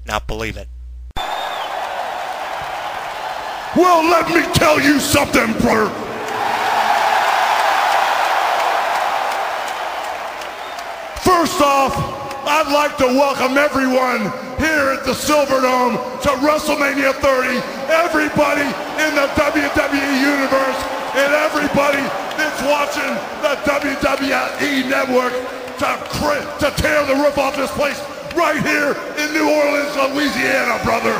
not believe it. Well, let me tell you something, brother. First off, I'd like to welcome everyone here at the Silverdome to WrestleMania 30. Everybody in the WWE Universe and everybody that's watching the WWE Network to tear the roof off this place right here in New Orleans, Louisiana, brother.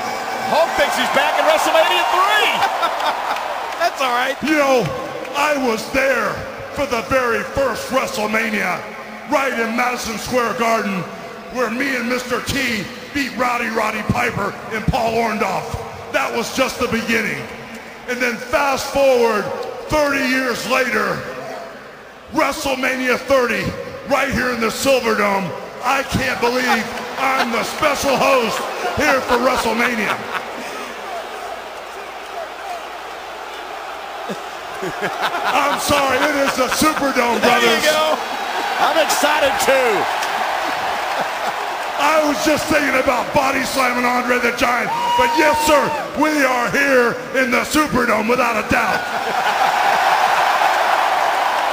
Hulk thinks he's back in WrestleMania 3. That's all right. You know, I was there for the very first WrestleMania right in Madison Square Garden where me and Mr. T beat Roddy Piper and Paul Orndorff. That was just the beginning. And then fast forward 30 years later, WrestleMania 30 right here in the Silverdome. I can't believe I'm the special host here for WrestleMania. I'm sorry, it is the Superdome, brothers. There you go. I'm excited too. I was just thinking about body slamming Andre the Giant, but yes, sir, we are here in the Superdome without a doubt.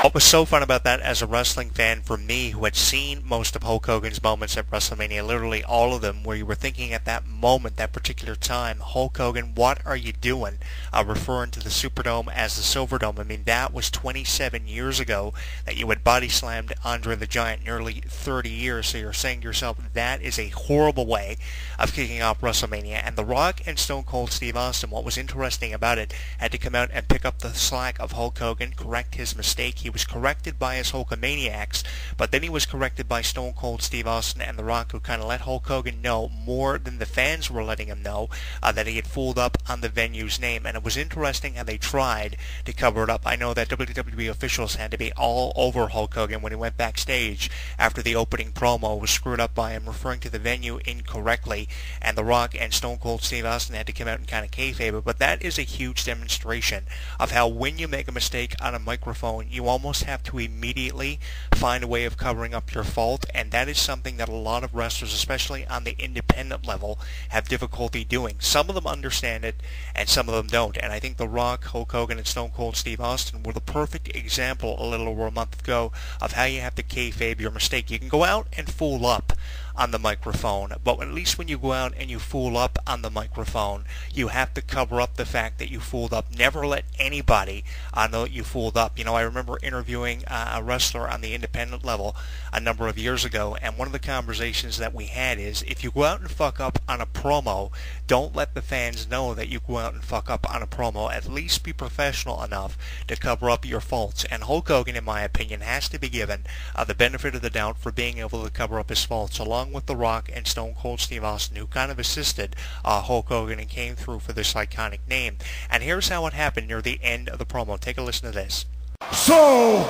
What was so fun about that as a wrestling fan for me who had seen most of Hulk Hogan's moments at WrestleMania, literally all of them, where you were thinking at that moment, that particular time, Hulk Hogan, what are you doing? Referring to the Superdome as the Silverdome. I mean, that was 27 years ago that you had body slammed Andre the Giant, nearly 30 years. So you're saying to yourself, that is a horrible way of kicking off WrestleMania. And The Rock and Stone Cold Steve Austin, what was interesting about it, had to come out and pick up the slack of Hulk Hogan, correct his mistake. He was corrected by his Hulkamaniacs, but then he was corrected by Stone Cold Steve Austin and The Rock, who kind of let Hulk Hogan know more than the fans were letting him know that he had fooled up on the venue's name. And it was interesting how they tried to cover it up. I know that WWE officials had to be all over Hulk Hogan when he went backstage after the opening promo was screwed up by him referring to the venue incorrectly, and The Rock and Stone Cold Steve Austin had to come out and kind of kayfabe it. But that is a huge demonstration of how when you make a mistake on a microphone, you almost have to immediately find a way of covering up your fault, and that is something that a lot of wrestlers, especially on the independent level, have difficulty doing. Some of them understand it, and some of them don't, and I think The Rock, Hulk Hogan, and Stone Cold Steve Austin were the perfect example a little over a month ago of how you have to kayfabe your mistake. You can go out and fool up on the microphone, but at least when you go out and you fool up on the microphone, you have to cover up the fact that you fooled up. Never let anybody know that you fooled up. You know, I remember interviewing a wrestler on the independent level a number of years ago, and one of the conversations that we had is, if you go out and fuck up on a promo, don't let the fans know that you go out and fuck up on a promo. At least be professional enough to cover up your faults. And Hulk Hogan, in my opinion, has to be given the benefit of the doubt for being able to cover up his faults, along with The Rock and Stone Cold Steve Austin, who kind of assisted Hulk Hogan and came through for this iconic name. And here's how it happened near the end of the promo. Take a listen to this. So,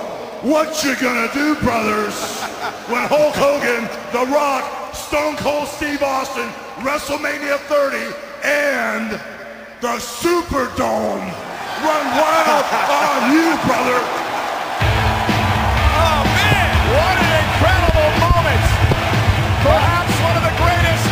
what you gonna do, brothers, when Hulk Hogan, The Rock, Stone Cold Steve Austin, WrestleMania 30, and the Superdome run wild on you, brother? Oh man, what an incredible moment! Perhaps one of the greatest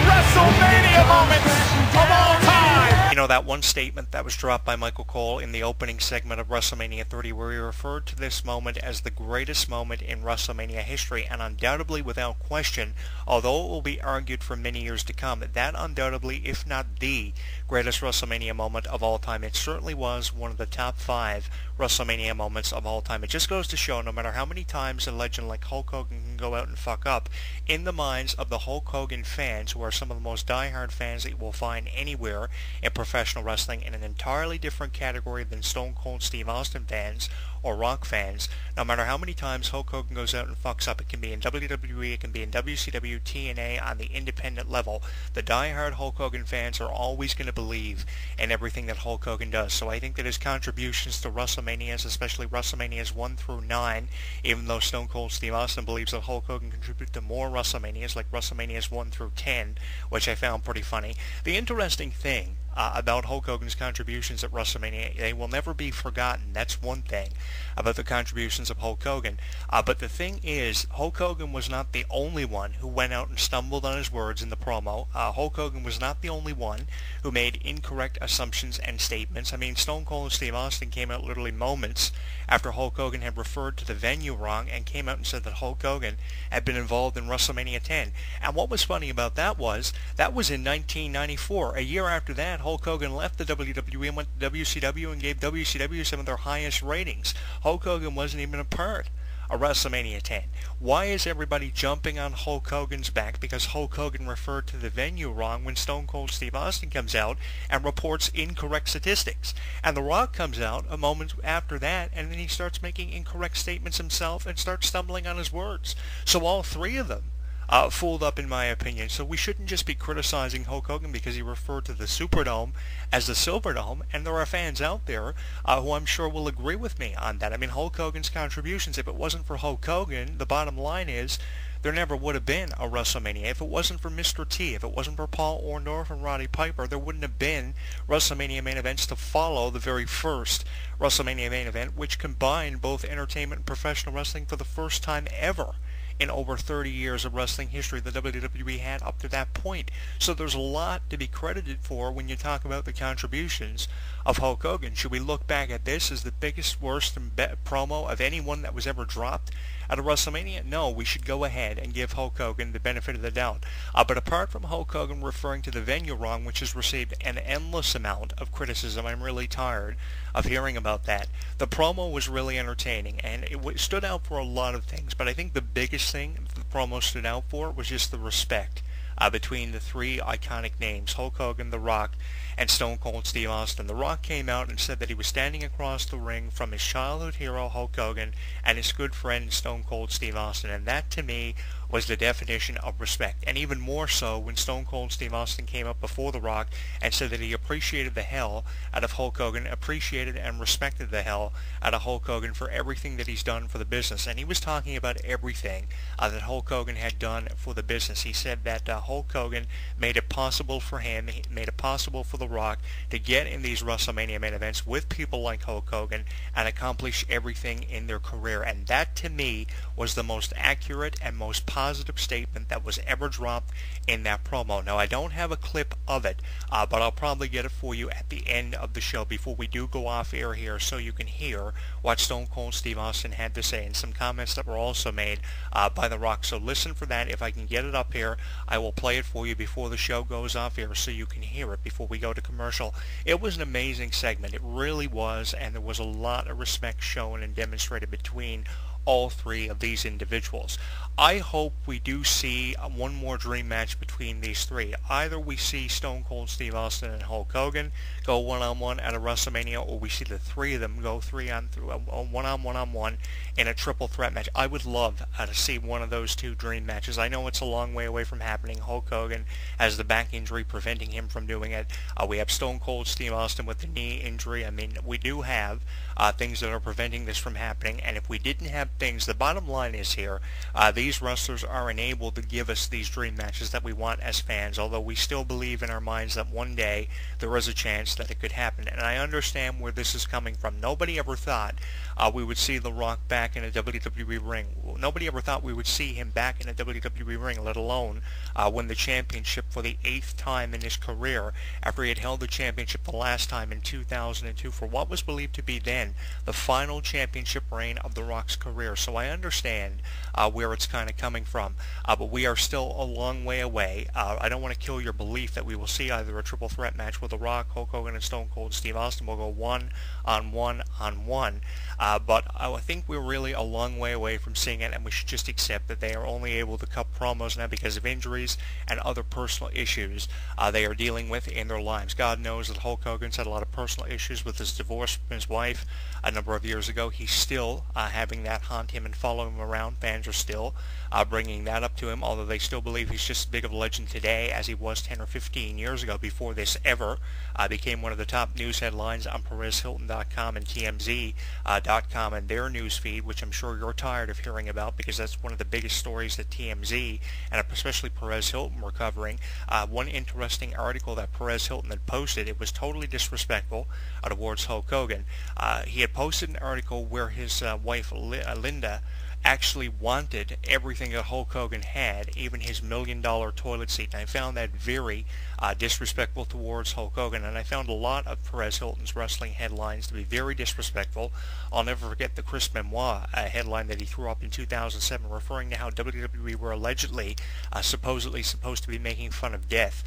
WrestleMania moments of all time! You know, that one statement that was dropped by Michael Cole in the opening segment of WrestleMania 30, where he referred to this moment as the greatest moment in WrestleMania history, and undoubtedly, without question, although it will be argued for many years to come, that undoubtedly, if not the greatest WrestleMania moment of all time, it certainly was one of the top 5 WrestleMania moments of all time. It just goes to show, no matter how many times a legend like Hulk Hogan can go out and fuck up, in the minds of the Hulk Hogan fans, who are some of the most diehard fans that you will find anywhere in professional wrestling, in an entirely different category than Stone Cold Steve Austin fans or Rock fans, no matter how many times Hulk Hogan goes out and fucks up, it can be in WWE, it can be in WCW, TNA, on the independent level, the diehard Hulk Hogan fans are always going to believe in everything that Hulk Hogan does. So I think that his contributions to WrestleManias, especially WrestleManias 1 through 9, even though Stone Cold Steve Austin believes that Hulk Hogan contributed to more WrestleManias, like WrestleManias 1 through 10, which I found pretty funny. The interesting thing about Hulk Hogan's contributions at WrestleMania. They will never be forgotten. That's one thing about the contributions of Hulk Hogan. But the thing is, Hulk Hogan was not the only one who went out and stumbled on his words in the promo. Hulk Hogan was not the only one who made incorrect assumptions and statements. I mean, Stone Cold Steve Austin came out literally moments after Hulk Hogan had referred to the venue wrong and came out and said that Hulk Hogan had been involved in WrestleMania 10. And what was funny about that was in 1994. A year after that, Hulk Hogan left the WWE and went to WCW and gave WCW some of their highest ratings. Hulk Hogan wasn't even a part of WrestleMania 10. Why is everybody jumping on Hulk Hogan's back because Hulk Hogan referred to the venue wrong when Stone Cold Steve Austin comes out and reports incorrect statistics? And The Rock comes out a moment after that, and then he starts making incorrect statements himself and starts stumbling on his words. So all three of them fooled up, in my opinion. So we shouldn't just be criticizing Hulk Hogan because he referred to the Superdome as the Silverdome, and there are fans out there who I'm sure will agree with me on that. I mean, Hulk Hogan's contributions, if it wasn't for Hulk Hogan, the bottom line is there never would have been a WrestleMania. If it wasn't for Mr. T, if it wasn't for Paul Orndorff and Roddy Piper, there wouldn't have been WrestleMania main events to follow the very first WrestleMania main event, which combined both entertainment and professional wrestling for the first time ever in over 30 years of wrestling history the WWE had up to that point. So there's a lot to be credited for when you talk about the contributions of Hulk Hogan. Should we look back at this as the biggest, worst promo of anyone that was ever dropped at a WrestleMania? No, we should go ahead and give Hulk Hogan the benefit of the doubt. But apart from Hulk Hogan referring to the venue wrong, which has received an endless amount of criticism, I'm really tired of hearing about that. The promo was really entertaining, and it stood out for a lot of things, but I think the biggest thing the promo stood out for was just the respect between the three iconic names, Hulk Hogan, The Rock, and Stone Cold Steve Austin. The Rock came out and said that he was standing across the ring from his childhood hero, Hulk Hogan, and his good friend, Stone Cold Steve Austin, and that, to me, was the definition of respect. And even more so when Stone Cold Steve Austin came up before The Rock and said that he appreciated the hell out of Hulk Hogan, appreciated and respected the hell out of Hulk Hogan for everything that he's done for the business. And he was talking about everything that Hulk Hogan had done for the business. He said that Hulk Hogan made it possible for him, he made it possible for The Rock to get in these WrestleMania main events with people like Hulk Hogan and accomplish everything in their career. And that, to me, was the most accurate and most positive statement that was ever dropped in that promo. Now, I don't have a clip of it, but I'll probably get it for you at the end of the show before we do go off air here, so you can hear what Stone Cold Steve Austin had to say and some comments that were also made by The Rock. So listen for that. If I can get it up here, I will play it for you before the show goes off air so you can hear it before we go to commercial. It was an amazing segment. It really was, and there was a lot of respect shown and demonstrated between all three of these individuals. I hope we do see one more dream match between these three. Either we see Stone Cold Steve Austin and Hulk Hogan go one-on-one at a WrestleMania, or we see the three of them go one-on-one in a triple threat match. I would love to see one of those two dream matches. I know it's a long way away from happening. Hulk Hogan has the back injury preventing him from doing it. We have Stone Cold Steve Austin with the knee injury. I mean, we do have things that are preventing this from happening, and if we didn't have things, the bottom line is here, these wrestlers are enabled to give us these dream matches that we want as fans, although we still believe in our minds that one day there is a chance that it could happen. And I understand where this is coming from. Nobody ever thought we would see The Rock back in a WWE ring. Nobody ever thought we would see him back in a WWE ring, let alone win the championship for the 8th time in his career after he had held the championship the last time in 2002 for what was believed to be then the final championship reign of The Rock's career. So I understand where it's kind of coming from, but we are still a long way away. I don't want to kill your belief that we will see either a triple threat match with The Rock, Hulk Hogan, and Stone Cold Steve Austin. We'll go one-on-one. But I think we're really a long way away from seeing it, and we should just accept that they are only able to cut promos now because of injuries and other personal issues they are dealing with in their lives. God knows that Hulk Hogan's had a lot of personal issues with his divorce from his wife a number of years ago. He's still having that haunt him and follow him around. Fans are still bringing that up to him, although they still believe he's just as big of a legend today as he was 10 or 15 years ago before this ever became one of the top news headlines on PerezHilton.com and TMZ.com and their news feed, which I'm sure you're tired of hearing about because that's one of the biggest stories that TMZ and especially Perez Hilton were covering. One interesting article that Perez Hilton had posted, it was totally disrespectful towards Hulk Hogan. He had posted an article where his wife Linda actually wanted everything that Hulk Hogan had, even his $1 million toilet seat. And I found that very disrespectful towards Hulk Hogan, and I found a lot of Perez Hilton's wrestling headlines to be very disrespectful. I'll never forget the Chris Benoit headline that he threw up in 2007 referring to how WWE were allegedly supposedly supposed to be making fun of death.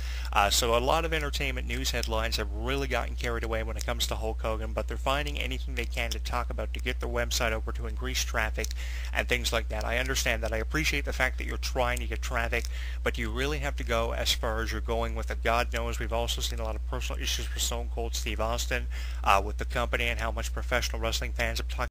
So a lot of entertainment news headlines have really gotten carried away when it comes to Hulk Hogan, but they're finding anything they can to talk about to get their website over to increase traffic and things like that. I understand that. I appreciate the fact that you're trying to get traffic, but you really have to go as far as you're going with it. God knows we've also seen a lot of personal issues with Stone Cold Steve Austin with the company and how much professional wrestling fans have talked